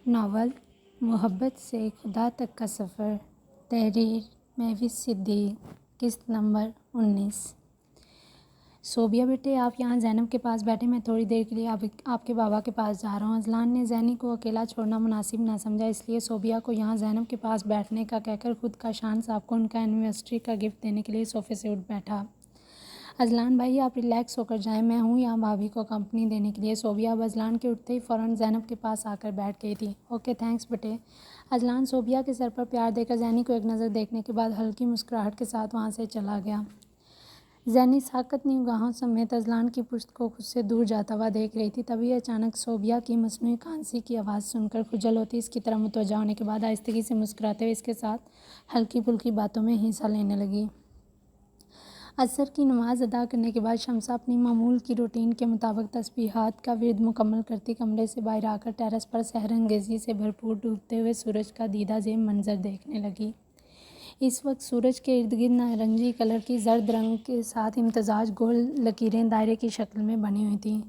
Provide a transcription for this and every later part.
Novel محبت سے خدا تک کا سفر، تحریر محفوظ صدیق، قسط نمبر 19۔ صوبیہ بیٹے، آپ یہاں زینب کے پاس بیٹھے، میں تھوڑی دیر کے لیے آپ کے بابا کے پاس جا رہا ہوں۔ اذلان نے زینی کو اکیلا چھوڑنا مناسب نہ سمجھا، اس لیے صوبیہ کو یہاں زینب کے پاس بیٹھنے کا کہہ کر خود کاشان صاحب کو ان کا اینیورسری کا گفٹ دینے کے لیے صوفے سے اٹھ بیٹھا۔ اذلان بھائی، آپ ریلیکس ہو کر جائیں، میں ہوں یہاں بھابھی کو کمپنی دینے کے لیے۔ صوبیہ اب اذلان کے اٹھتے ہی فوراً زینب کے پاس آ کر بیٹھ گئی تھی۔ اوکے تھینکس بیٹے۔ اذلان صوبیہ کے سر پر پیار دے کر زینی کو ایک نظر دیکھنے کے بعد ہلکی مسکراہٹ کے ساتھ وہاں سے چلا گیا۔ زینی ساکت نگاہوں سمیت اذلان کی پشت کو خود سے دور جاتا ہوا دیکھ رہی تھی، تبھی اچانک صوبیہ کی مصنوعی کھانسی کی آواز سن کر خجل ہوتی اس کی طرف متوجہ ہونے کے بعد آہستگی سے مسکراتے ہوئے اس کے ساتھ ہلکی پھلکی باتوں میں حصہ لینے لگی۔ عصر کی نماز ادا کرنے کے بعد شمسہ اپنی معمول کی روٹین کے مطابق تسبیحات کا ورد مکمل کرتی کمرے سے باہر آ کر ٹیرس پر سحر انگیزی سے بھرپور ڈوبتے ہوئے سورج کا دیدہ زیب منظر دیکھنے لگی۔ اس وقت سورج کے ارد گرد نارنجی کلر کی زرد رنگ کے ساتھ امتزاج گول لکیریں دائرے کی شکل میں بنی ہوئی تھیں۔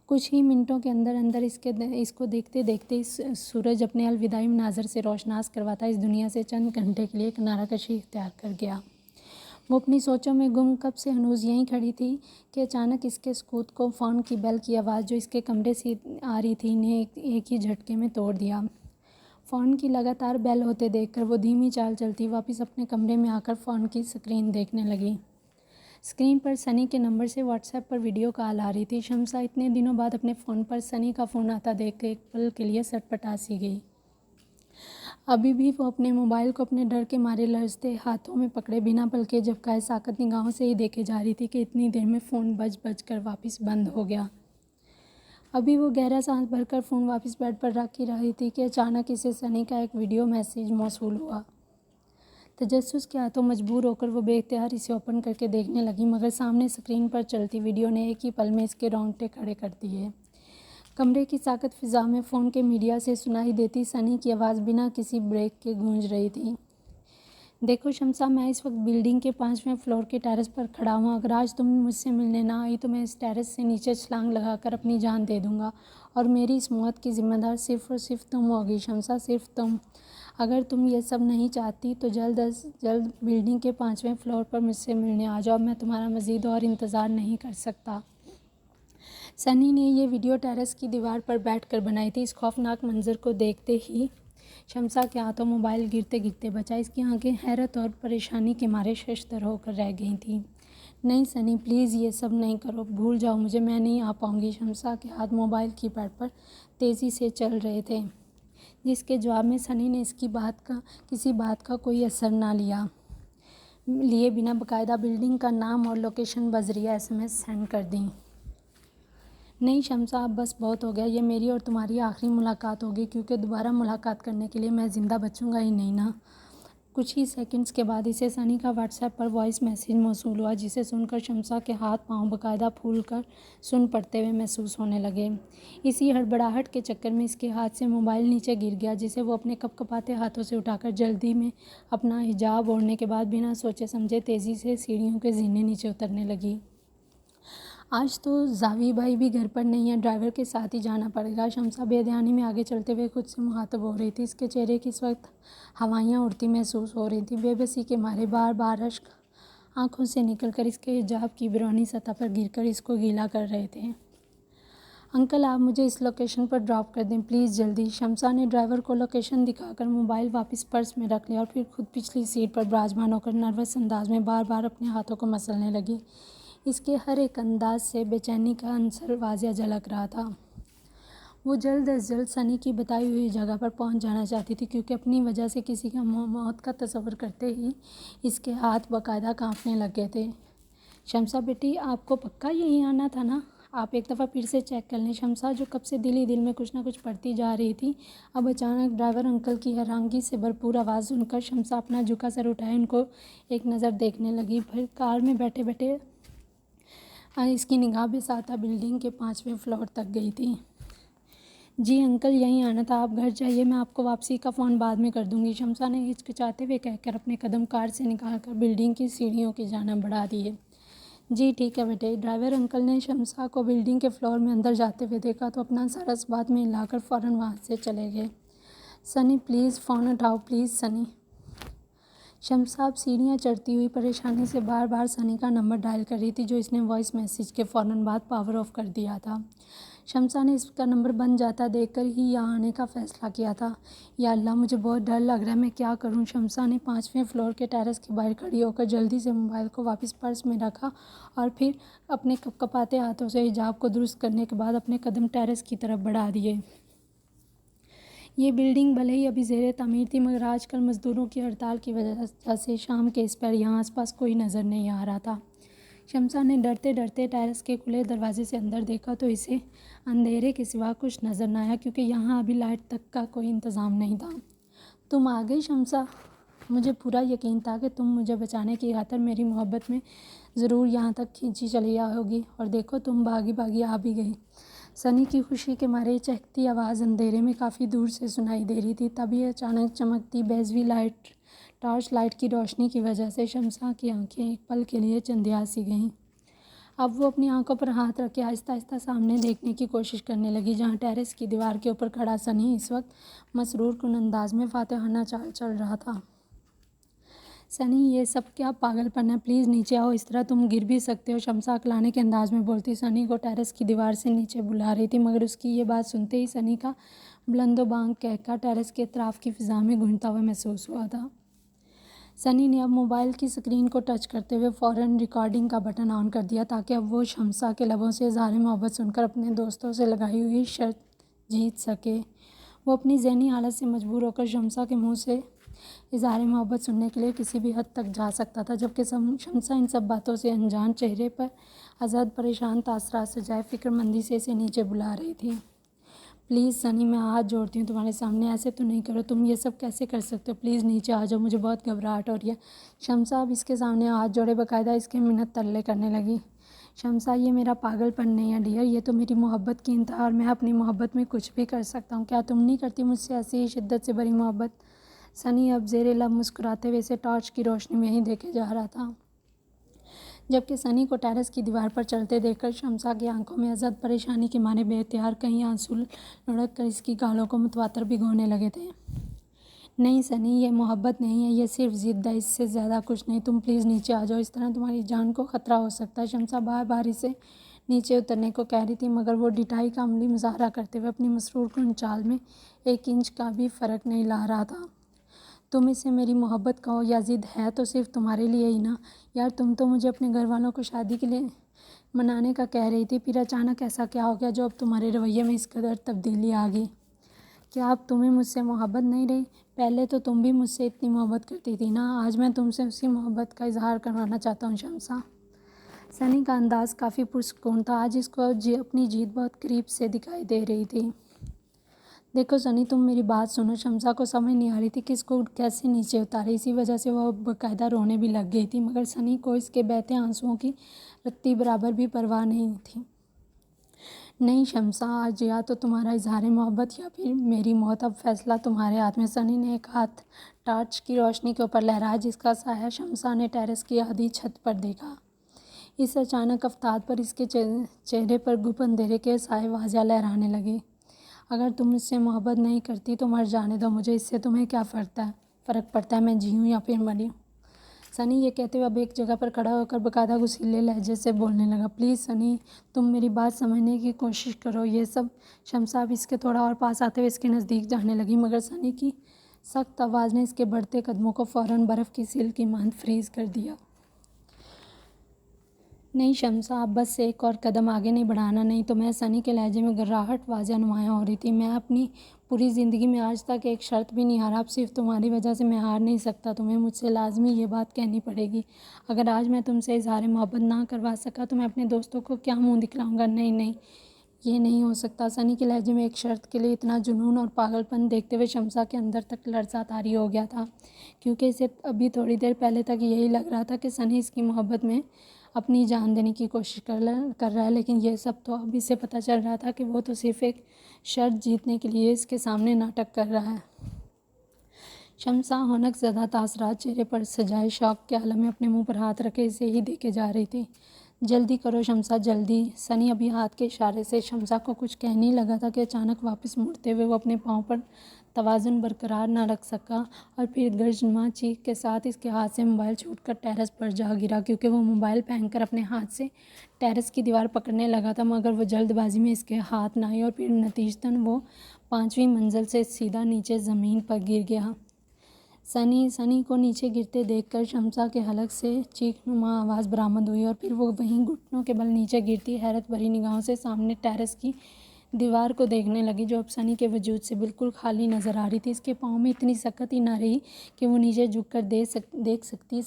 کچھ ہی منٹوں کے اندر اندر اس کو دیکھتے دیکھتے سورج اپنے الوداعی مناظر سے روشناس کرواتا اس دنیا سے چند گھنٹے کے لیے کنارہ کشی اختیار کر گیا۔ وہ اپنی سوچوں میں گم کب سے ہنوز یہیں کھڑی تھی کہ اچانک اس کے سکوت کو فون کی بیل کی آواز جو اس کے کمرے سے آ رہی تھی نے ایک ہی جھٹکے میں توڑ دیا۔ فون کی لگاتار بیل ہوتے دیکھ کر وہ دھیمی چال چلتی واپس اپنے کمرے میں آ کر فون کی سکرین دیکھنے لگی۔ سکرین پر سنی کے نمبر سے واٹس ایپ پر ویڈیو کال آ رہی تھی۔ شمسہ اتنے دنوں بعد اپنے فون پر سنی کا فون آتا دیکھ کر ایک پل کے لیے سٹپٹا سی گئی۔ ابھی بھی وہ اپنے موبائل کو اپنے ڈر کے مارے لرزتے ہاتھوں میں پکڑے بنا پلکے جھپکائے ساکت نگاہوں سے ہی دیکھے جا رہی تھی کہ اتنی دیر میں فون بج کر واپس بند ہو گیا۔ ابھی وہ گہرا سانس بھر کر فون واپس بیڈ پر رکھ ہی رہی تھی کہ اچانک اسے سنی کا ایک ویڈیو میسیج موصول ہوا۔ تجسس کے ہاتھوں مجبور ہو کر وہ بے اختیار اسے اوپن کر کے دیکھنے لگی، مگر سامنے سکرین پر چلتی ویڈیو نے ایک ہی پل میں اس کے رونگٹے کھڑے کر دیے۔ کمرے کی ساکت فضا میں فون کے میڈیا سے سنائی دیتی سنی کی آواز بنا کسی بریک کے گونج رہی تھی۔ دیکھو شمسہ، میں اس وقت بلڈنگ کے 5ویں فلور کے ٹیرس پر کھڑا ہوں۔ اگر آج تم مجھ سے ملنے نہ آئی تو میں اس ٹیرس سے نیچے چھلانگ لگا کر اپنی جان دے دوں گا، اور میری اس موت کی ذمہ دار صرف اور صرف تم ہوگی شمسہ، صرف تم۔ اگر تم یہ سب نہیں چاہتی تو جلد از جلد بلڈنگ کے 5ویں فلور پر مجھ سے ملنے آ جاؤ، میں تمہارا مزید اور انتظار نہیں کر سکتا۔ سنی نے یہ ویڈیو ٹیرس کی دیوار پر بیٹھ کر بنائی تھی۔ اس خوفناک منظر کو دیکھتے ہی شمسہ کے ہاتھوں موبائل گرتے گرتے بچا۔ اس کی آنکھیں حیرت اور پریشانی کے مارے ششدر ہو کر رہ گئی تھیں۔ نہیں سنی، پلیز یہ سب نہیں کرو، بھول جاؤ مجھے، میں نہیں آ پاؤں گی۔ شمسہ کے ہاتھ موبائل کی پیڈ پر تیزی سے چل رہے تھے، جس کے جواب میں سنی نے کسی بات کا کوئی اثر نہ لیے بنا باقاعدہ بلڈنگ کا نام اور لوکیشن بذریعہ SMS سینڈ کر دیں۔ نہیں شمسہ، اب بس بہت ہو گیا، یہ میری اور تمہاری آخری ملاقات ہوگی، کیونکہ دوبارہ ملاقات کرنے کے لیے میں زندہ بچوں گا ہی نہیں نا۔ کچھ ہی سیکنڈز کے بعد اسے سنی کا واٹس ایپ پر وائس میسیج موصول ہوا، جسے سن کر شمسہ کے ہاتھ پاؤں باقاعدہ پھول کر سن پڑتے ہوئے محسوس ہونے لگے۔ اسی ہڑبڑاہٹ کے چکر میں اس کے ہاتھ سے موبائل نیچے گر گیا، جسے وہ اپنے کپ کپاتے ہاتھوں سے اٹھا کر جلدی میں اپنا حجاب اوڑھنے کے بعد بنا سوچے سمجھے تیزی سے سیڑھیوں کے زینے نیچے اترنے لگی۔ آج تو زاوی بھائی بھی گھر پر نہیں ہے، ڈرائیور کے ساتھ ہی جانا پڑے گا۔ شمسہ بے دھیانی میں آگے چلتے ہوئے خود سے مخاطب ہو رہی تھی۔ اس کے چہرے کی اس وقت ہوائیاں اڑتی محسوس ہو رہی تھیں، بے بسی کے مارے بار بار اشک آنکھوں سے نکل کر اس کے حجاب کی بیرونی سطح پر گر کر اس کو گیلا کر رہے تھے۔ انکل، آپ مجھے اس لوکیشن پر ڈراپ کر دیں پلیز، جلدی۔ شمسہ نے ڈرائیور کو لوکیشن دکھا کر موبائل واپس پرس میں رکھ لیا اور پھر خود پچھلی سیٹ پر براجمان ہو کر نروس انداز میں بار بار اپنے ہاتھوں کو مسلنے لگی۔ اس کے ہر ایک انداز سے بے چینی کا عنصر واضح جھلک رہا تھا۔ وہ جلد از جلد سنی کی بتائی ہوئی جگہ پر پہنچ جانا چاہتی تھی، کیونکہ اپنی وجہ سے کسی کا موت کا تصور کرتے ہی اس کے ہاتھ باقاعدہ کانپنے لگے تھے۔ شمسہ بیٹی، آپ کو پکا یہیں آنا تھا نا؟ آپ ایک دفعہ پھر سے چیک کر لیں۔ شمسہ، جو کب سے دل ہی دل میں کچھ نہ کچھ پڑھتی جا رہی تھی، اب اچانک ڈرائیور انکل کی حیرانگی سے بھرپور آواز سن کر شمسہ اپنا جھکا سر اٹھائے ان کو ایک نظر دیکھنے لگی، پھر کار میں بیٹھے بیٹھے اس کی نگاہ بساطہ بلڈنگ کے 5ویں فلور تک گئی تھی۔ جی انکل، یہیں آنا تھا، آپ گھر جائیے، میں آپ کو واپسی کا فون بعد میں کر دوں گی، شمسہ نے ہچکچاتے ہوئے کہہ کر اپنے قدم کار سے نکال کر بلڈنگ کی سیڑھیوں کی جانب بڑھا دیے۔ جی ٹھیک ہے بیٹے۔ ڈرائیور انکل نے شمسہ کو بلڈنگ کے فلور میں اندر جاتے ہوئے دیکھا تو اپنا سر اس بات میں ہلا کر فوراً وہاں سے چلے گئے۔ سنی پلیز فون اٹھاؤ پلیز سنی۔ شمسا اب سیڑھیاں چڑھتی ہوئی پریشانی سے بار بار سنی کا نمبر ڈائل کر رہی تھی جو اس نے وائس میسیج کے فوراً بعد پاور آف کر دیا تھا۔ شمسا نے اس کا نمبر بن جاتا دیکھ کر ہی یہاں آنے کا فیصلہ کیا تھا۔ یا اللہ مجھے بہت ڈر لگ رہا ہے، میں کیا کروں؟ شمسا نے 5ویں فلور کے ٹیرس کے باہر کھڑی ہو کر جلدی سے موبائل کو واپس پرس میں رکھا اور پھر اپنے کپکپاتے ہاتھوں سے حجاب کو درست کرنے کے بعد اپنے قدم ٹیرس کی طرف بڑھا دیے۔ یہ بلڈنگ بھلے ہی ابھی زیر تعمیر تھی مگر آج کل مزدوروں کی ہڑتال کی وجہ سے شام کے اس پہر یہاں آس پاس کوئی نظر نہیں آ رہا تھا۔ شمسا نے ڈرتے ڈرتے ٹیرس کے کھلے دروازے سے اندر دیکھا تو اسے اندھیرے کے سوا کچھ نظر نہ آیا کیونکہ یہاں ابھی لائٹ تک کا کوئی انتظام نہیں تھا۔ تم آ گئی شمسا؟ مجھے پورا یقین تھا کہ تم مجھے بچانے کی خاطر میری محبت میں ضرور یہاں تک کھینچی چلی ہوگی اور دیکھو تم بھاگی بھاگی آ بھی گئی۔ سنی کی خوشی کے مارے چہکتی آواز اندھیرے میں کافی دور سے سنائی دے رہی تھی۔ تبھی اچانک چمکتی بیضوی ٹارچ لائٹ کی روشنی کی وجہ سے شمسا کی آنکھیں ایک پل کے لیے چندیا سی گئیں۔ اب وہ اپنی آنکھوں پر ہاتھ رکھ کے آہستہ آہستہ سامنے دیکھنے کی کوشش کرنے لگی جہاں ٹیرس کی دیوار کے اوپر کھڑا سنی اس وقت مسرور کن انداز میں فاتحانہ چال چل رہا تھا۔ سنی یہ سب کیا پاگل پن ہے؟ پلیز نیچے آؤ، اس طرح تم گر بھی سکتے ہو، شمسا عقلانے کے انداز میں بولتی سنی کو ٹیرس کی دیوار سے نیچے بلا رہی تھی مگر اس کی یہ بات سنتے ہی سنی کا بلند و بانگ قہقہ ٹیرس کے اطراف کی فضا میں گونجتا ہوا محسوس ہوا تھا۔ سنی نے اب موبائل کی سکرین کو ٹچ کرتے ہوئے فوراً ریکارڈنگ کا بٹن آن کر دیا تاکہ اب وہ شمسا کے لبوں سے اظہار محبت سن کر اپنے دوستوں سے لگائی ہوئی شرط جیت سکے۔ وہ اپنی ذہنی حالت سے مجبور ہو کر شمسا کے منہ سے اظہار محبت سننے کے لیے کسی بھی حد تک جا سکتا تھا جبکہ شمسا ان سب باتوں سے انجان چہرے پر ازحد پریشان تاثرات سجائے فکر مندی سے اسے نیچے بلا رہی تھی۔ پلیز سنی میں ہاتھ جوڑتی ہوں تمہارے سامنے، ایسے تو نہیں کرو، تم یہ سب کیسے کر سکتے ہو؟ پلیز نیچے آ جاؤ، مجھے بہت گھبراہٹ ہو رہی ہے۔ شمسا اب اس کے سامنے ہاتھ جوڑے باقاعدہ اس کے منت ترلے کرنے لگی۔ شمسا یہ میرا پاگل پن نہیں ہے ڈیئر، یہ تو میری محبت کی انتہا اور میں اپنی محبت میں کچھ بھی کر سکتا ہوں۔ کیا تم نہیں کرتی مجھ سے ایسی ہی شدت سے بھری محبت؟ سنی اب زیر لب مسکراتے ہوئے اسے ٹارچ کی روشنی میں ہی دیکھے جا رہا تھا جبکہ سنی کو ٹیرس کی دیوار پر چلتے دیکھ کر شمسا کی آنکھوں میں ازحد پریشانی کے مارے بے اختیار کہیں آنسو لڑک کر اس کی گالوں کو متواتر بھگونے لگے تھے۔ نہیں سنی، یہ محبت نہیں ہے، یہ صرف ضد ہے، اس سے زیادہ کچھ نہیں، تم پلیز نیچے آ جاؤ، اس طرح تمہاری جان کو خطرہ ہو سکتا ہے۔ شمسا بار بار اسے نیچے اترنے کو کہہ رہی تھی مگر وہ ڈٹائی کا عملی مظاہرہ کرتے ہوئے اپنی مسرور کن چال میں 1 انچ کا بھی فرق نہیں لا رہا تھا۔ تم اسے میری محبت کہو یا ضد، ہے تو صرف تمہارے لیے ہی نا یار، تم تو مجھے اپنے گھر والوں کو شادی کے لیے منانے کا کہہ رہی تھی، پھر اچانک ایسا کیا ہو گیا جو اب تمہارے رویے میں اس قدر تبدیلی آ گئی؟ کیا اب تمہیں مجھ سے محبت نہیں رہی؟ پہلے تو تم بھی مجھ سے اتنی محبت کرتی تھی نا، آج میں تم سے اسی محبت کا اظہار کروانا چاہتا ہوں شمسا۔ سنی کا انداز کافی پرسکون تھا، آج اس کو اپنی جیت بہت قریب سے دکھائی دے رہی تھی۔ دیکھو سنی، تم میری بات سنو۔ شمسا کو سمجھ نہیں آ رہی تھی کہ اس کو کیسے نیچے اتارے، اسی وجہ سے وہ باقاعدہ رونے بھی لگ گئی تھی مگر سنی کو اس کے بہتے آنسوؤں کی رتی برابر بھی پرواہ نہیں تھی۔ نہیں شمسا، آج یا تو تمہارا اظہار محبت یا پھر میری موت، اب فیصلہ تمہارے ہاتھ میں۔ سنی نے ایک ہاتھ ٹارچ کی روشنی کے اوپر لہرایا جس کا سایہ شمسا نے ٹیرس کی آدھی چھت پر دیکھا۔ اس اچانک افتاد پر اس کے چہرے پر گپ اندھیرے کے سائے واضح لہرانے لگے۔ اگر تم مجھ سے محبت نہیں کرتی تو مر جانے دو مجھے، اس سے تمہیں کیا فرق پڑتا ہے میں جیوں یا پھر مروں؟ سنی یہ کہتے ہوئے اب ایک جگہ پر کھڑا ہو کر باقاعدہ غصیلے لہجے سے بولنے لگا۔ پلیز سنی، تم میری بات سمجھنے کی کوشش کرو، یہ سب۔ شمسا اب اس کے تھوڑا اور پاس آتے ہوئے اس کے نزدیک جانے لگی مگر سنی کی سخت آواز نے اس کے بڑھتے قدموں کو فوراً برف کی سیل کی مانند فریز کر دیا۔ نہیں شمسا، اب بس ایک اور قدم آگے نہیں بڑھانا؟ نہیں تو میں؟ سنی کے لہجے میں گھراہٹ واضح نمایاں ہو رہی تھی۔ میں اپنی پوری زندگی میں آج تک ایک شرط بھی نہیں ہارا، اب صرف تمہاری وجہ سے میں ہار نہیں سکتا، تمہیں مجھ سے لازمی یہ بات کہنی پڑے گی۔ اگر آج میں تم سے اظہار محبت نہ کروا سکا تو میں اپنے دوستوں کو کیا منہ دکھلاؤں گا؟ نہیں نہیں، یہ نہیں ہو سکتا۔ سنی کے لہجے میں ایک شرط کے لیے اتنا جنون اور پاگل پن دیکھتے ہوئے شمسا کے اندر تک لرزہ طاری ہو گیا تھا کیونکہ اسے ابھی تھوڑی دیر پہلے تک یہی لگ رہا تھا کہ سنی اس کی محبت میں اپنی جان دینے کی کوشش کر رہا ہے، لیکن یہ سب تو اب اسے پتہ چل رہا تھا کہ وہ تو صرف ایک شرط جیتنے کے لیے اس کے سامنے ناٹک کر رہا ہے۔ شمسا ہونک زدہ تاثرات چہرے پر سجائے شوق کے عالم میں اپنے منہ پر ہاتھ رکھے اسے ہی دیکھے جا رہی تھی۔ جلدی کرو شمسا، جلدی۔ سنی ابھی ہاتھ کے اشارے سے شمسا کو کچھ کہنے ہی لگا تھا کہ اچانک واپس مڑتے ہوئے وہ اپنے پاؤں پر توازن برقرار نہ رکھ سکا اور پھر گرجنما چیخ کے ساتھ اس کے ہاتھ سے موبائل چھوٹ کر ٹیرس پر جا گرا، کیونکہ وہ موبائل پھینک کر اپنے ہاتھ سے ٹیرس کی دیوار پکڑنے لگا تھا، مگر وہ جلد بازی میں اس کے ہاتھ نہ آئی اور پھر نتیجتاً وہ 5ویں منزل سے سیدھا نیچے زمین پر گر گیا۔ سنی کو نیچے گرتے دیکھ کر شمسا کے حلق سے چیخ نما آواز برآمد ہوئی اور پھر وہ وہیں گھٹنوں کے بل نیچے گرتی حیرت بھری نگاہوں سے سامنے ٹیرس کی دیوار کو دیکھنے لگی، جو اب سنی کے وجود سے بالکل خالی نظر آ رہی تھی۔ اس کے پاؤں میں اتنی سکت ہی نہ رہی کہ وہ نیچے جھک کر دیکھ سکتی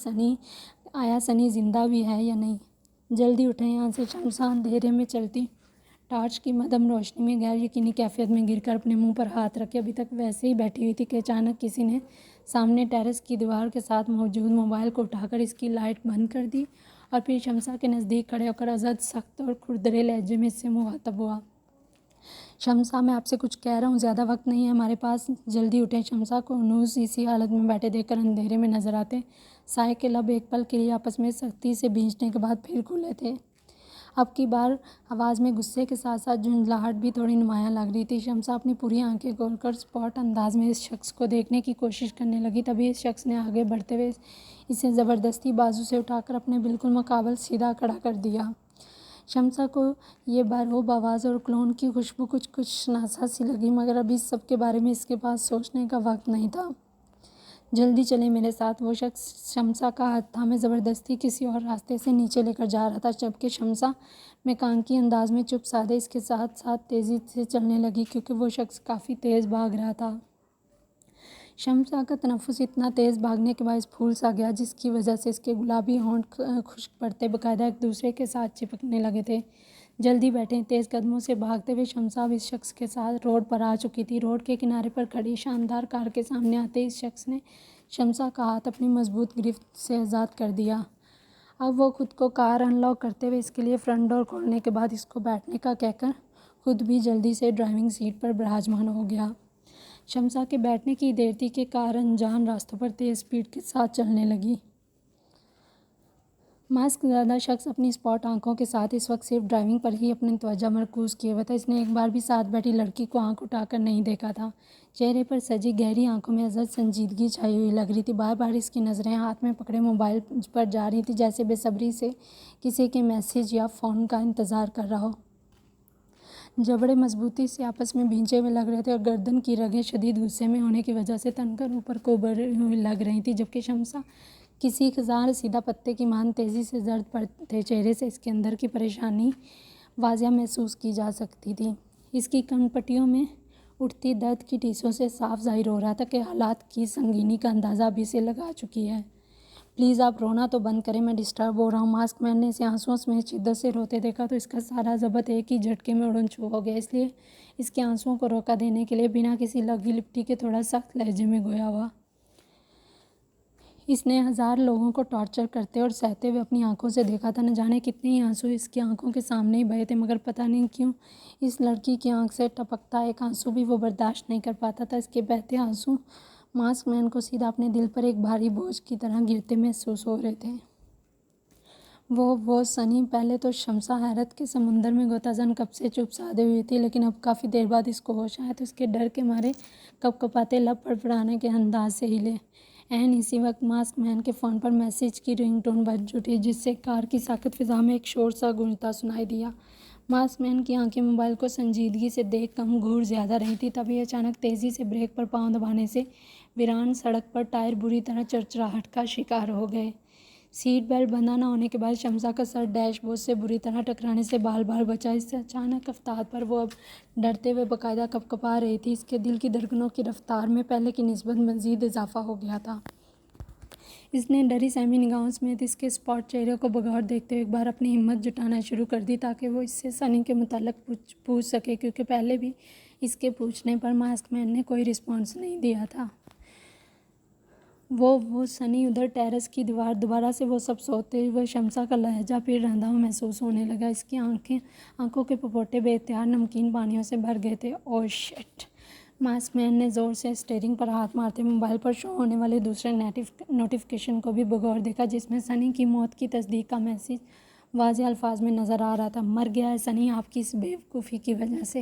سنی زندہ بھی ہے یا نہیں۔ جلدی اٹھیں یہاں سے، شمسا اندھیرے میں چلتی ٹارچ کی مدھم روشنی میں غیر یقینی کیفیت میں گر کر اپنے منہ پر ہاتھ رکھے ابھی تک ویسے ہی بیٹھی ہوئی تھی کہ اچانک کسی نے سامنے ٹیرس کی دیوار کے ساتھ موجود موبائل کو اٹھا کر اس کی لائٹ بند کر دی اور پھر شمسا کے نزدیک کھڑے ہو کر ازحد سخت اور کھردرے لہجے میں اس سے مخاطب ہوا۔ شمسا، میں آپ سے کچھ کہہ رہا ہوں، زیادہ وقت نہیں ہے ہمارے پاس، جلدی اٹھیں۔ شمسا کو انوس اسی حالت میں بیٹھے دیکھ کر اندھیرے میں نظر آتے سائے کے لب ایک پل کے لیے آپس میں سختی سے بھینچنے کے بعد پھر کھلے تھے۔ اب کی بار آواز میں غصے کے ساتھ ساتھ جھنجھلاہٹ بھی تھوڑی نمایاں لگ رہی تھی۔ شمسا اپنی پوری آنکھیں کھول کر اسپاٹ انداز میں اس شخص کو دیکھنے کی کوشش کرنے لگی، تبھی اس شخص نے آگے بڑھتے ہوئے اسے زبردستی بازو سے اٹھا کر اپنے بالکل مقابل سیدھا کھڑا کر دیا۔ شمسا کو یہ بیروب آواز اور کلون کی خوشبو کچھ ناسا سی لگی، مگر اب اس سب کے بارے میں اس کے پاس سوچنے کا وقت نہیں تھا۔ جلدی چلیں میرے ساتھ۔ وہ شخص شمسا کا ہاتھ تھامے زبردستی کسی اور راستے سے نیچے لے کر جا رہا تھا، جبکہ شمسا میکانکی انداز میں چپ سادھے اس کے ساتھ ساتھ تیزی سے چلنے لگی، کیونکہ وہ شخص کافی تیز بھاگ رہا تھا۔ شمسا کا تنفس اتنا تیز بھاگنے کے باعث پھول سا گیا، جس کی وجہ سے اس کے گلابی ہونٹ خشک پڑتے باقاعدہ ایک دوسرے کے ساتھ چپکنے لگے تھے۔ جلدی بیٹھیں۔ تیز قدموں سے بھاگتے ہوئے شمسا اب اس شخص کے ساتھ روڈ پر آ چکی تھی۔ روڈ کے کنارے پر کھڑی شاندار کار کے سامنے آتے ہی اس شخص نے شمسا کا ہاتھ اپنی مضبوط گرفت سے آزاد کر دیا۔ اب وہ خود کو کار انلاک کرتے ہوئے اس کے لیے فرنٹ ڈور کھولنے کے بعد اس کو بیٹھنے کا کہہ کر خود بھی جلدی سے ڈرائیونگ سیٹ پر براجمان ہو گیا۔ شمسا کے بیٹھنے کی دیر تھی کہ کار انجان راستوں پر تیز سپیڈ کے ساتھ چلنے لگی۔ ماسک زدہ شخص اپنی اسپاٹ آنکھوں کے ساتھ اس وقت صرف ڈرائیونگ پر ہی اپنی توجہ مرکوز کیے ہوئے تھا۔ اس نے ایک بار بھی ساتھ بیٹھی لڑکی کو آنکھ اٹھا کر نہیں دیکھا تھا۔ چہرے پر سجی گہری آنکھوں میں ازحد سنجیدگی چھائی ہوئی لگ رہی تھی۔ بار بار اس کی نظریں ہاتھ میں پکڑے موبائل پر جا رہی تھیں، جیسے بے صبری سے کسی کے میسج یا فون کا انتظار کر رہا ہو۔ جبڑے مضبوطی سے آپس میں بھینچے ہوئے لگ رہے تھے اور گردن کی رگیں شدید غصے میں ہونے کی وجہ سے تن کر اوپر کو ابھری ہوئی لگ رہی تھیں، جبکہ شمسا کسی خزاں رسیدہ پتے کی مانند تیزی سے زرد پڑتے چہرے سے اس کے اندر کی پریشانی واضح محسوس کی جا سکتی تھی۔ اس کی کن پٹیوں میں اٹھتی درد کی ٹیسوں سے صاف ظاہر ہو رہا تھا کہ حالات کی سنگینی کا اندازہ اب اسے لگا چکی ہے۔ پلیز آپ رونا تو بند کریں، میں ڈسٹرب ہو رہا ہوں۔ ماسک مین نے اسے آنسوؤں میں شدت سے روتے دیکھا تو اس کا سارا ضبط ایک ہی جھٹکے میں اڑن چھو ہو گیا، اس لیے اس کے آنسوؤں کو روکا دینے کے لیے بنا کسی لگی لپٹی کے تھوڑا سخت لہجے میں گویا ہوا۔ اس نے 1000 لوگوں کو ٹارچر کرتے اور سہتے ہوئے اپنی آنکھوں سے دیکھا تھا، نہ جانے کتنے ہی آنسو اس کی آنکھوں کے سامنے ہی بہے تھے، مگر پتہ نہیں کیوں اس لڑکی کی آنکھ سے ٹپکتا ایک آنسو بھی وہ برداشت نہیں کر پاتا تھا۔ اس کے بہتے آنسو ماسک مین کو سیدھا اپنے دل پر ایک بھاری بوجھ کی طرح گرتے محسوس ہو رہے تھے۔ وہ سنی! پہلے تو شمسا حیرت کے سمندر میں غوطہ زن کب سے چپ سادھے ہوئی تھی، لیکن اب کافی دیر بعد اس کو ہوش آیا تو اس کے ڈر کے مارے کپکپاتے لب پڑپڑانے کے انداز سے ہلے۔ عین اسی وقت ماسک مین کے فون پر میسج کی رنگ ٹون بج اٹھی، جس سے کار کی ساکت فضا میں ایک شور سا گونجتا سنائی دیا۔ ماسک مین کی آنکھیں موبائل کو سنجیدگی سے دیکھ کم گھور زیادہ رہی تھیں، تبھی اچانک تیزی سے بریک پر پاؤں دبانے سے ویران سڑک پر ٹائر بری طرح چرچراہٹ کا شکار ہو گئے۔ سیٹ بیلٹ بندھا نہ ہونے کے بعد شمسا کا سر ڈیش بورڈ سے بری طرح ٹکرانے سے بال بال بچا۔ اس اچانک افتاد پر وہ اب ڈرتے ہوئے باقاعدہ کپکپا رہی تھی۔ اس کے دل کی دھڑکنوں کی رفتار میں پہلے کی نسبت مزید اضافہ ہو گیا تھا۔ اس نے ڈری سہمی نگاہوں سمیت اس کے اسپاٹ چہرے کو بغور دیکھتے ہوئے ایک بار اپنی ہمت جٹانا شروع کر دی تاکہ وہ اس سے سنی کے متعلق پوچھ سکے، کیونکہ پہلے بھی اس کے پوچھنے پر ماسک مین نے کوئی رسپانس نہیں دیا تھا۔ وہ سنی! ادھر ٹیرس کی دیوار دوبارہ سے وہ سب سوتے ہوئے شمسا کا لہجہ پھر رندا ہوا محسوس ہونے لگا۔ اس کی آنکھوں کے پپوٹے بے اختیار نمکین پانیوں سے بھر گئے تھے۔ اوہ شٹ! ماسک مین نے زور سے اسٹیئرنگ پر ہاتھ مارتے موبائل پر شو ہونے والے دوسرے نوٹیفیکیشن کو بھی بغور دیکھا، جس میں سنی کی موت کی تصدیق کا میسج واضح الفاظ میں نظر آ رہا تھا۔ مر گیا ہے سنی آپ کی اس بے وقوفی کی وجہ سے۔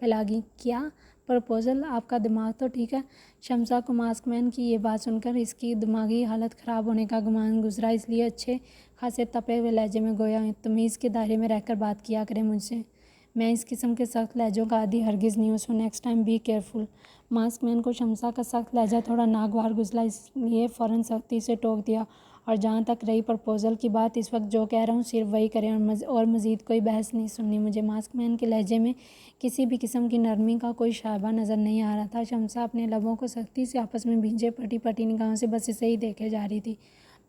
پھیلاگی۔ کیا پرپوزل؟ آپ کا دماغ تو ٹھیک ہے؟ شمسا کو ماسک مین کی یہ بات سن کر اس کی دماغی حالت خراب ہونے کا گمان گزرا، اس لیے اچھے خاصے تپے ہوئے لہجے میں گویا تمیز کے دائرے میں رہ کر بات کیا کریں مجھ سے، میں اس قسم کے سخت لہجوں کا عادی ہرگز نہیں ہوں، so next time be careful. Mask man کو شمسا کا سخت لہجہ تھوڑا ناگوار گزرا، اس لیے فوراً سختی سے ٹوک دیا، اور جہاں تک رہی پرپوزل کی بات، اس وقت جو کہہ رہا ہوں صرف وہی کریں اور مزید کوئی بحث نہیں سننی مجھے۔ ماسک مین کے لہجے میں کسی بھی قسم کی نرمی کا کوئی شائبہ نظر نہیں آ رہا تھا۔ شمسا اپنے لبوں کو سختی سے آپس میں بھینچے پٹی پٹی نگاہوں سے بس اسے ہی دیکھے جا رہی تھی۔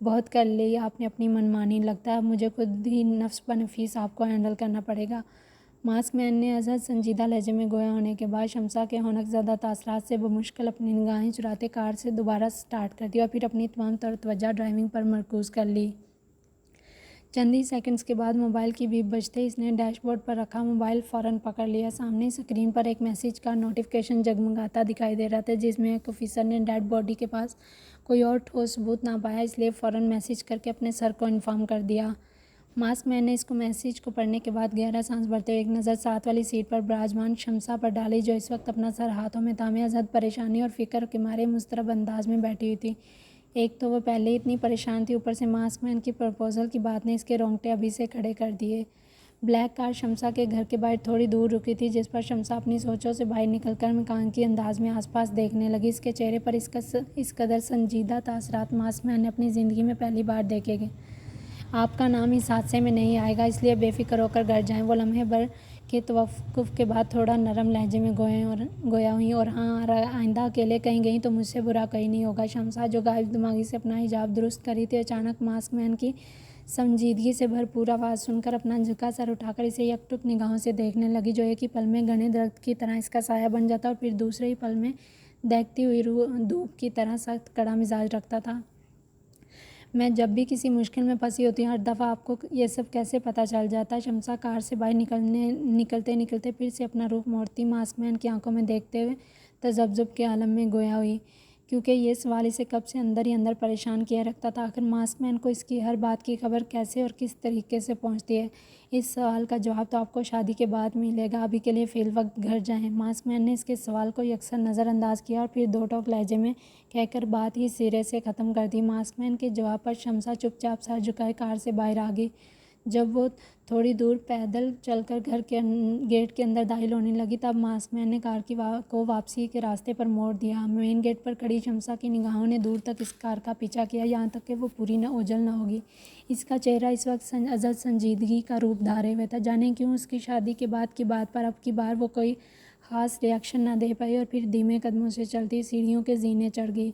بہت کر لی آپ نے اپنی منمانی، لگتا ہے اب مجھے خود ہی نفس بنفیس آپ کو ہینڈل کرنا پڑے گا۔ ماسک مین نے ازحد سنجیدہ لہجے میں گویا ہونے کے بعد شمسا کے ہونک زدہ تاثرات سے بمشکل اپنی نگاہیں چراتے کار سے دوبارہ سٹارٹ کر دی اور پھر اپنی تمام تر توجہ ڈرائیونگ پر مرکوز کر لی۔ چند ہی سیکنڈز کے بعد موبائل کی بیپ بجتے اس نے ڈیش بورڈ پر رکھا موبائل فوراً پکڑ لیا۔ سامنے اسکرین پر ایک میسیج کا نوٹیفیکیشن جگمگاتا دکھائی دے رہا تھا، جس میں ایک آفیسر نے ڈیڈ باڈی کے پاس کوئی اور ٹھوس ثبوت نہ پایا، اس لیے فوراً میسیج کرکے اپنے سر کو انفارم کر دیا۔ ماسک مین نے اس میسیج کو پڑھنے کے بعد گہرا سانس بھرتے ہوئے ایک نظر ساتھ والی سیٹ پر براجمان شمسا پر ڈالی، جو اس وقت اپنا سر ہاتھوں میں تھامے ازحد پریشانی اور فکر کے مارے مضطرب انداز میں بیٹھی ہوئی تھی۔ ایک تو وہ پہلے ہی اتنی پریشان تھی، اوپر سے ماسک مین کی پرپوزل کی بات نے اس کے رونگٹے ابھی سے کھڑے کر دیے۔ بلیک کار شمسا کے گھر کے باہر تھوڑی دور رکی تھی، جس پر شمسا اپنی سوچوں سے باہر نکل کر مکان انداز میں آس پاس دیکھنے لگی۔ اس کے چہرے پر اس قدر سنجیدہ تاثرات ماسک مین نے اپنی زندگی میں پہلی بار دیکھے گے۔ آپ کا نام اس حادثے میں نہیں آئے گا، اس لیے بے فکر ہو کر گھر جائیں۔ وہ لمحے بھر کے توقف کے بعد تھوڑا نرم لہجے میں گویا ہوئیں، اور ہاں، آئندہ اکیلے کہیں گئی تو مجھ سے برا کہیں نہیں ہوگا۔ شمسا جو غائب دماغی سے اپنا حجاب درست کر رہی تھی، اچانک ماسک مین کی سنجیدگی سے بھرپور آواز سن کر اپنا جھکا سر اٹھا کر اسے یک ٹک نگاہوں سے دیکھنے لگی، جو ایک ہی پل میں گھنے درخت کی طرح اس کا سایہ بن جاتا اور پھر دوسرے ہی پل میں دہکتی ہوئی دھوپ کی طرح سخت کڑا مزاج رکھتا تھا۔ میں جب بھی کسی مشکل میں پھنسی ہوتی ہوں، ہر دفعہ آپ کو یہ سب کیسے پتہ چل جاتا ہے؟ شمسا کار سے باہر نکلتے نکلتے پھر سے اپنا رخ موڑتی ماسک مین کی آنکھوں میں دیکھتے ہوئے تذبذب کے عالم میں گویا ہوئی، کیونکہ یہ سوال اسے کب سے اندر ہی اندر پریشان کیے رکھتا تھا۔ آخر ماسک مین کو اس کی ہر بات کی خبر کیسے اور کس طریقے سے پہنچتی ہے؟ اس سوال کا جواب تو آپ کو شادی کے بعد ملے گا، ابھی کے لیے فی الوقت گھر جائیں۔ ماسک مین نے اس کے سوال کو یکسر نظر انداز کیا اور پھر دو ٹوک لہجے میں کہہ کر بات ہی سرے سے ختم کر دی۔ ماسک مین کے جواب پر شمسا چپ چاپ سر جھکائے کار سے باہر آ گئی۔ جب وہ تھوڑی دور پیدل چل کر گھر کے گیٹ کے اندر داخل ہونے لگی، تب ماسک مین نے کار کو واپسی کے راستے پر موڑ دیا۔ مین گیٹ پر کھڑی شمسا کی نگاہوں نے دور تک اس کار کا پیچھا کیا، یہاں تک کہ وہ پوری اوجھل نہ ہوگی۔ اس کا چہرہ اس وقت ازحد سنجیدگی کا روپ دھارے ہوئے تھا۔ جانے کیوں اس کی شادی کے بعد کی بات پر اب کی بار وہ کوئی خاص ری ایکشن نہ دے پائی، اور پھر دھیمے قدموں سے چلتی سیڑھیوں کے زینے چڑھ گئی۔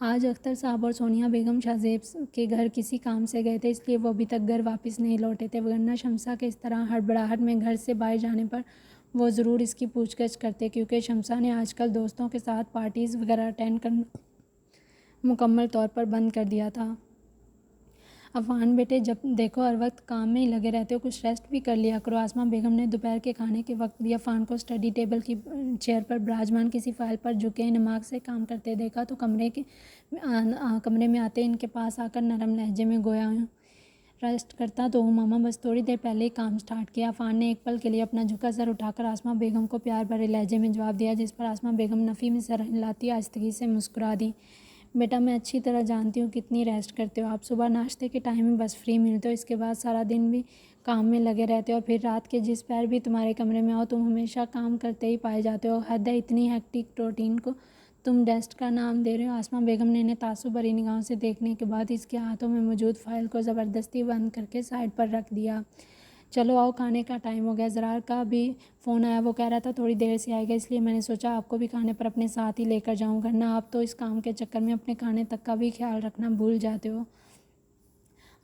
آج اختر صاحب اور سونیا بیگم شاہ زیب کے گھر کسی کام سے گئے تھے، اس لیے وہ ابھی تک گھر واپس نہیں لوٹے تھے، ورنہ شمسا کے اس طرح ہڑبڑاہٹ میں گھر سے باہر جانے پر وہ ضرور اس کی پوچھ گچھ کرتے، کیونکہ شمسا نے آج کل دوستوں کے ساتھ پارٹیز وغیرہ اٹینڈ کرنا مکمل طور پر بند کر دیا تھا۔ عفان بیٹے، جب دیکھو ہر وقت کام میں ہی لگے رہتے ہو، کچھ ریسٹ بھی کر لیا کرو۔ آسماں بیگم نے دوپہر کے کھانے کے وقت بھی عفان کو اسٹڈی ٹیبل کی چیئر پر براجمان کسی فائل پر جھکے نماز سے کام کرتے دیکھا تو کمرے میں آتے ان کے پاس آ کر نرم لہجے میں گویا ریسٹ کرتا تو ہوں ماما، بس تھوڑی دیر پہلے ہی کام سٹارٹ کیا۔ عفان نے ایک پل کے لیے اپنا جھکا سر اٹھا کر آسماں بیگم کو پیار بھرے لہجے میں جواب دیا، جس پر آسماں بیگم نفی میں سر ہلاتی آہستگی سے مسکرا دیں۔ بیٹا، میں اچھی طرح جانتی ہوں کتنی ریسٹ کرتے ہو آپ، صبح ناشتے کے ٹائم میں بس فری ملتے ہو، اس کے بعد سارا دن بھی کام میں لگے رہتے ہو، اور پھر رات کے جس پہر بھی تمہارے کمرے میں آؤ تم ہمیشہ کام کرتے ہی پائے جاتے ہو، حد ہے اتنی ہیکٹک روٹین کو تم ریسٹ کا نام دے رہے ہو؟ آسماں بیگم نے انہیں تعصب بھری نگاہوں سے دیکھنے کے بعد اس کے ہاتھوں میں موجود فائل کو زبردستی بند کر کے سائڈ پر رکھ دیا۔ چلو آؤ، کھانے کا ٹائم ہو گیا۔ زرار کا بھی فون آیا، وہ کہہ رہا تھا تھوڑی دیر سے آئے گا، اس لیے میں نے سوچا آپ کو بھی کھانے پر اپنے ساتھ ہی لے کر جاؤں، ورنہ آپ تو اس کام کے چکر میں اپنے کھانے تک کا بھی خیال رکھنا بھول جاتے ہو۔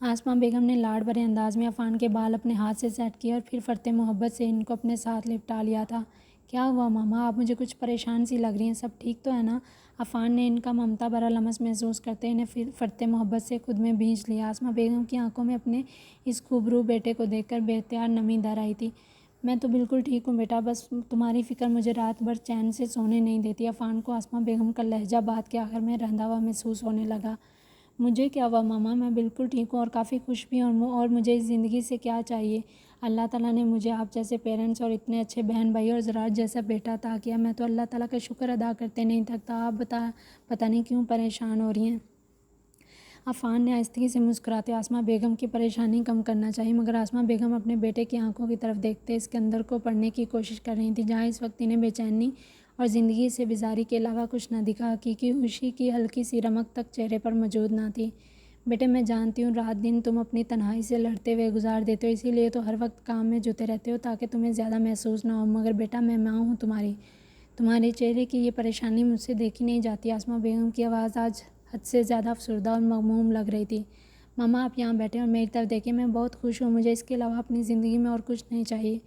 آسماں بیگم نے لاڈ بھرے انداز میں عفان کے بال اپنے ہاتھ سے سیٹ کیے اور پھر فرتے محبت سے ان کو اپنے ساتھ لپٹا لیا تھا۔ کیا ہوا ماما، آپ مجھے کچھ پریشان سی لگ رہی ہیں، سب ٹھیک تو ہے نا؟ عفان نے ان کا ممتا بھرا لمس محسوس کرتے انہیں فرتے محبت سے خود میں بھینچ لیا۔ آسماں بیگم کی آنکھوں میں اپنے اس خوبرو بیٹے کو دیکھ کر بے اختیار نمی در آئی تھی۔ میں تو بالکل ٹھیک ہوں بیٹا، بس تمہاری فکر مجھے رات بھر چین سے سونے نہیں دیتی۔ عفان کو آسماں بیگم کا لہجہ بات کے آخر میں رندا ہوا محسوس ہونے لگا۔ مجھے کیا ہوا ماما، میں بالکل ٹھیک ہوں اور کافی خوش بھی ہوں، اور مجھے اس زندگی سے کیا چاہیے؟ اللہ تعالیٰ نے مجھے آپ جیسے پیرنٹس اور اتنے اچھے بہن بھائی اور زراعت جیسا بیٹا عطا کیا، میں تو اللہ تعالیٰ کا شکر ادا کرتے نہیں تھکتا۔ آپ پتہ نہیں کیوں پریشان ہو رہی ہیں۔ عفان نے آہستگی سے مسکراتے آسماں بیگم کی پریشانی کم کرنا چاہی، مگر آسماں بیگم اپنے بیٹے کی آنکھوں کی طرف دیکھتے اس کے اندر کو پڑھنے کی کوشش کر رہی تھیں، جہاں اس وقت انہیں بے چینی اور زندگی سے بیزاری کے علاوہ کچھ نہ دکھا۔ حقیقی خوشی کی ہلکی سی رمق تک چہرے پر موجود نہ تھی۔ بیٹے میں جانتی ہوں رات دن تم اپنی تنہائی سے لڑتے ہوئے گزار دیتے ہو، اسی لیے تو ہر وقت کام میں جتے رہتے ہو تاکہ تمہیں زیادہ محسوس نہ ہو، مگر بیٹا میں ماں ہوں تمہاری، تمہارے چہرے کی یہ پریشانی مجھ سے دیکھی نہیں جاتی۔ آسماں بیگم کی آواز آج حد سے زیادہ افسردہ اور مغموم لگ رہی تھی۔ ماما آپ یہاں بیٹھیں اور میری طرف دیکھیں، میں بہت خوش ہوں، مجھے اس کے علاوہ اپنی زندگی میں اور کچھ نہیں چاہیے۔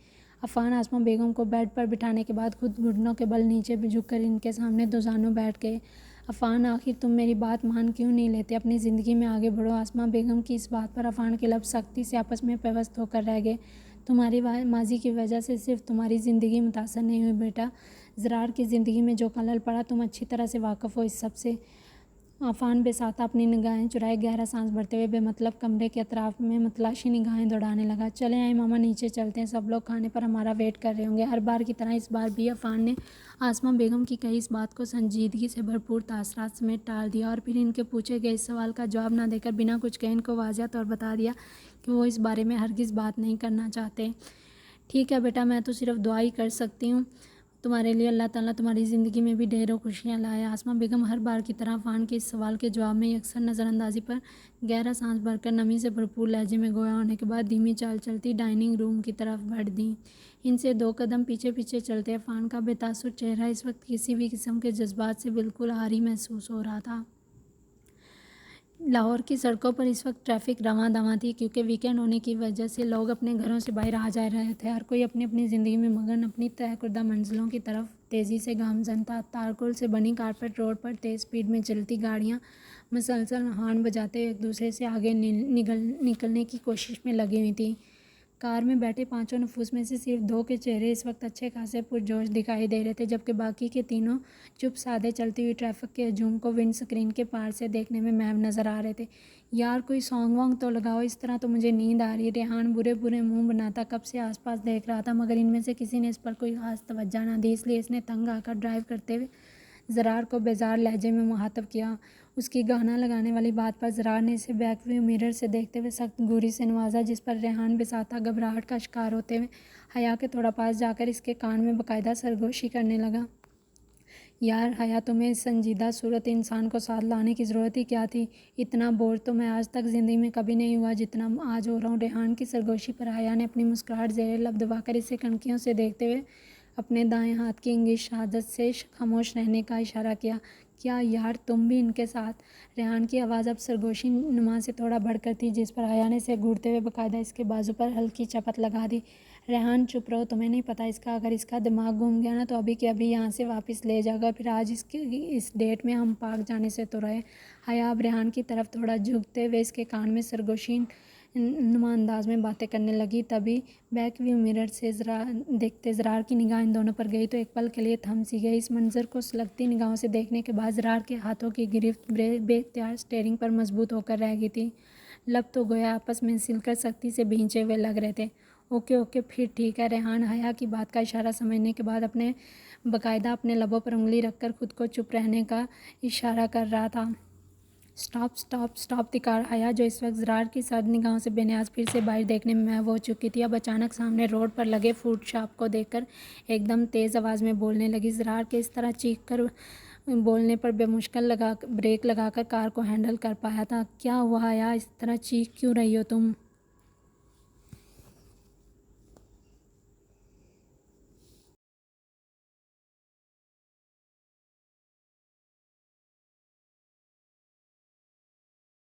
عفان آسماں بیگم کو بیڈ پر بٹھانے کے بعد خود گھٹنوں کے بل نیچے جھک کر ان کے سامنے دو زانوں بیٹھ گئے۔ عفان آخر تم میری بات مان کیوں نہیں لیتے؟ اپنی زندگی میں آگے بڑھو۔ آسماں بیگم کی اس بات پر عفان کے لب سختی سے آپس میں پیوست ہو کر رہ گئے۔ تمہاری ماضی کی وجہ سے صرف تمہاری زندگی متاثر نہیں ہوئی بیٹا، زرار کی زندگی میں جو خلل پڑا تم اچھی طرح سے واقف ہو اس سب سے۔ عفان بساطا اپنی نگاہیں چرائے گہرا سانس بھرتے ہوئے بے مطلب کمرے کے اطراف میں متلاشی نگاہیں دوڑانے لگا۔ چلے آئیں ماما نیچے چلتے ہیں، سب لوگ کھانے پر ہمارا ویٹ کر رہے ہوں گے۔ ہر بار کی طرح اس بار بھی عفان نے آسماں بیگم کی کہی اس بات کو سنجیدگی سے بھرپور تاثرات سمیت ٹال دیا اور پھر ان کے پوچھے گئے اس سوال کا جواب نہ دے کر بنا کچھ کہے ان کو واضح طور بتا دیا کہ وہ اس بارے میں ہرگز بات نہیں کرنا چاہتے۔ ٹھیک ہے بیٹا، میں تو صرف دعا ہی کر سکتی ہوں تمہارے لیے، اللہ تعالیٰ تمہاری زندگی میں بھی ڈھیروں خوشیاں لائے۔ آسماں بیگم ہر بار کی طرح عفان کے اس سوال کے جواب میں یکسر نظر اندازی پر گہرا سانس بھر کر نمی سے بھرپور لہجے میں گویا ہونے کے بعد دھیمی چال چلتی ڈائننگ روم کی طرف بڑھ دیں۔ ان سے 2 قدم پیچھے پیچھے چلتے عفان کا بے تاثر چہرہ اس وقت کسی بھی قسم کے جذبات سے بالکل عاری محسوس ہو رہا تھا۔ لاہور کی سڑکوں پر اس وقت ٹریفک رواں دواں تھی، کیونکہ ویکینڈ ہونے کی وجہ سے لوگ اپنے گھروں سے باہر آ جا رہے تھے۔ ہر کوئی اپنی اپنی زندگی میں مگن، اپنی طے کردہ منزلوں کی طرف تیزی سے گامزن تھا۔ تارکول سے بنی کارپیٹ روڈ پر تیز سپیڈ میں چلتی گاڑیاں مسلسل ہارن بجاتے ہوئے ایک دوسرے سے آگے نکلنے کی کوشش میں لگی ہوئی تھیں۔ کار میں بیٹھے 5 نفوس میں سے صرف 2 کے چہرے اس وقت اچھے خاصے پرجوش دکھائی دے رہے تھے، جبکہ باقی کے تینوں چپ سادھے چلتی ہوئی ٹریفک کے ہجوم کو ونڈ سکرین کے پار سے دیکھنے میں محو نظر آ رہے تھے۔ یار کوئی سانگ وانگ تو لگاؤ، اس طرح تو مجھے نیند آ رہی ہے۔ ریحان برے برے منہ بناتا کب سے آس پاس دیکھ رہا تھا، مگر ان میں سے کسی نے اس پر کوئی خاص توجہ نہ دی، اس لیے اس نے تنگ آ کر ڈرائیو کرتے ہوئے زرار کو بیزار لہجے میں مخاطب کیا۔ اس کی گانا لگانے والی بات پر زرار نے اسے بیک ویو مرر سے دیکھتے ہوئے سخت گوری سے نوازا، جس پر ریحان بساطا گھبراہٹ کا شکار ہوتے ہوئے حیا کے تھوڑا پاس جا کر اس کے کان میں باقاعدہ سرگوشی کرنے لگا۔ یار حیا، تمہیں اس سنجیدہ صورت انسان کو ساتھ لانے کی ضرورت ہی کیا تھی؟ اتنا بور تو میں آج تک زندگی میں کبھی نہیں ہوا جتنا آج ہو رہا ہوں۔ ریحان کی سرگوشی پر حیا نے اپنی مسکراہٹ زیر لب دبا کر اسے کنکیوں سے دیکھتے ہوئے اپنے دائیں ہاتھ کی انگلی شہادت سے خاموش رہنے کا اشارہ کیا۔ کیا یار تم بھی ان کے ساتھ؟ ریحان کی آواز اب سرگوشی نما سے تھوڑا بڑھ کر تھی، جس پر حیا نے اسے گھورتے ہوئے باقاعدہ اس کے بازو پر ہلکی چپت لگا دی۔ ریحان چپ رہو، تمہیں نہیں پتہ اس کا، اگر اس کا دماغ گھوم گیا نا تو ابھی کے ابھی یہاں سے واپس لے جاؤ گا، پھر آج اس ڈیٹ میں ہم پارک جانے سے تو رہے۔ حیا اب ریحان کی طرف تھوڑا جھکتے ہوئے اس کے کان میں سرگوشی نما انداز میں باتیں کرنے لگی۔ تبھی بیک ویو مرر سے دیکھتے زرار کی نگاہ ان دونوں پر گئی تو ایک پل کے لیے تھم سی گئی۔ اس منظر کو سلگتی نگاہوں سے دیکھنے کے بعد زرار کے ہاتھوں کی گرفت بے اختیار اسٹیئرنگ پر مضبوط ہو کر رہ گئی تھی۔ لب تو گویا آپس میں سل کر سختی سے بھینچے ہوئے لگ رہے تھے۔ اوکے پھر ٹھیک ہے۔ ریحان حیا کی بات کا اشارہ سمجھنے کے بعد باقاعدہ اپنے لبوں پر انگلی رکھ کر خود کو چپ رہنے کا اشارہ کر رہا تھا۔ سٹاپ دکھا حیا، جو اس وقت زرار کی سرد نگاہوں سے بے نیاز پھر سے باہر دیکھنے میں محو ہو چکی تھی، اب اچانک سامنے روڈ پر لگے فوڈ شاپ کو دیکھ کر ایک دم تیز آواز میں بولنے لگی۔ زرار کے اس طرح چیخ کر بولنے پر بمشکل بریک لگا کر کار کو ہینڈل کر پایا تھا۔ کیا ہوا حیا، اس طرح چیخ کیوں رہی ہو تم؟